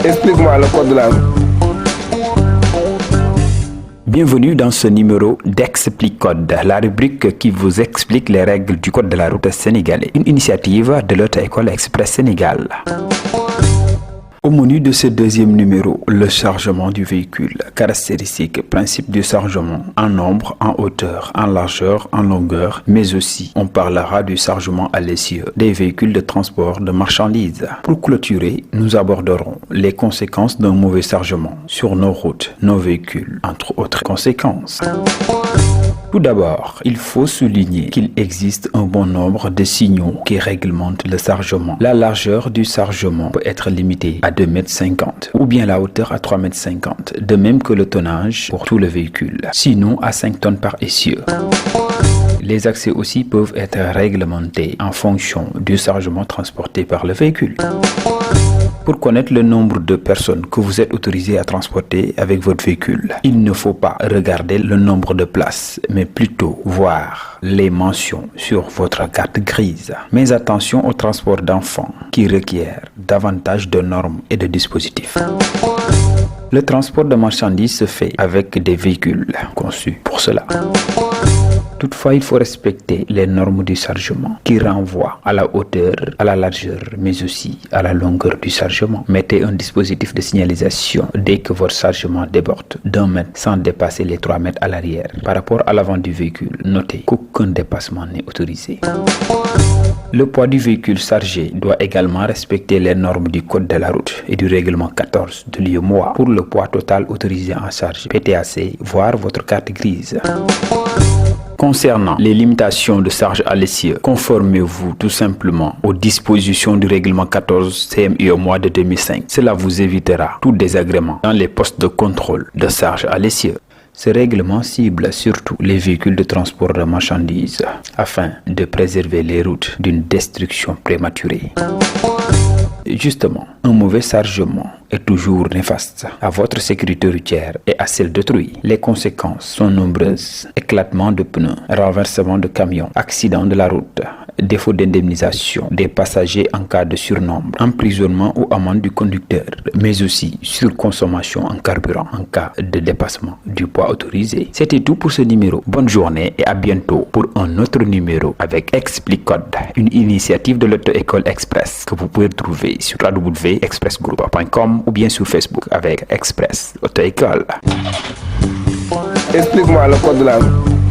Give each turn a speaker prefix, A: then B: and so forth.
A: Explique-moi le code de la route.
B: Bienvenue dans ce numéro d'Explique Code, la rubrique qui vous explique les règles du code de la route sénégalais, une initiative de l'Auto-École Express Sénégal. Au menu de ce deuxième numéro, le chargement du véhicule, caractéristiques, principe du chargement, en nombre, en hauteur, en largeur, en longueur, mais aussi on parlera du chargement à l'essieu des véhicules de transport de marchandises. Pour clôturer, nous aborderons les conséquences d'un mauvais chargement sur nos routes, nos véhicules, entre autres conséquences. Tout d'abord, il faut souligner qu'il existe un bon nombre de signaux qui réglementent le chargement. La largeur du chargement peut être limitée à 2,50 m ou bien la hauteur à 3,50 m, de même que le tonnage pour tout le véhicule, sinon à 5 tonnes par essieu. Les accès aussi peuvent être réglementés en fonction du chargement transporté par le véhicule. Pour connaître le nombre de personnes que vous êtes autorisé à transporter avec votre véhicule, il ne faut pas regarder le nombre de places, mais plutôt voir les mentions sur votre carte grise. Mais attention au transport d'enfants qui requiert davantage de normes et de dispositifs. Le transport de marchandises se fait avec des véhicules conçus pour cela. Toutefois, il faut respecter les normes du chargement qui renvoient à la hauteur, à la largeur, mais aussi à la longueur du chargement. Mettez un dispositif de signalisation dès que votre chargement déborde d'1 mètre sans dépasser les 3 mètres à l'arrière. Par rapport à l'avant du véhicule, notez qu'aucun dépassement n'est autorisé. Le poids du véhicule chargé doit également respecter les normes du code de la route et du règlement 14 de l'UEMOA pour le poids total autorisé en charge PTAC, voire votre carte grise. Concernant les limitations de charge à l'essieu, conformez-vous tout simplement aux dispositions du règlement 14 CMUEMOA de 2005. Cela vous évitera tout désagrément dans les postes de contrôle de charge à l'essieu. Ce règlement cible surtout les véhicules de transport de marchandises afin de préserver les routes d'une destruction prématurée. Justement, un mauvais chargement est toujours néfaste à votre sécurité routière et à celle d'autrui. Les conséquences sont nombreuses: éclatement de pneus, renversement de camions, accident de la route, défaut d'indemnisation des passagers en cas de surnombre, emprisonnement ou amende du conducteur, mais aussi surconsommation en carburant en cas de dépassement du poids autorisé. C'était tout pour ce numéro. Bonne journée et à bientôt pour un autre numéro avec Explique Code, une initiative de l'Auto-École Express que vous pouvez trouver sur www.expressgroup.com ou bien sur Facebook avec Express Auto-École.
A: Explique-moi le code de la route.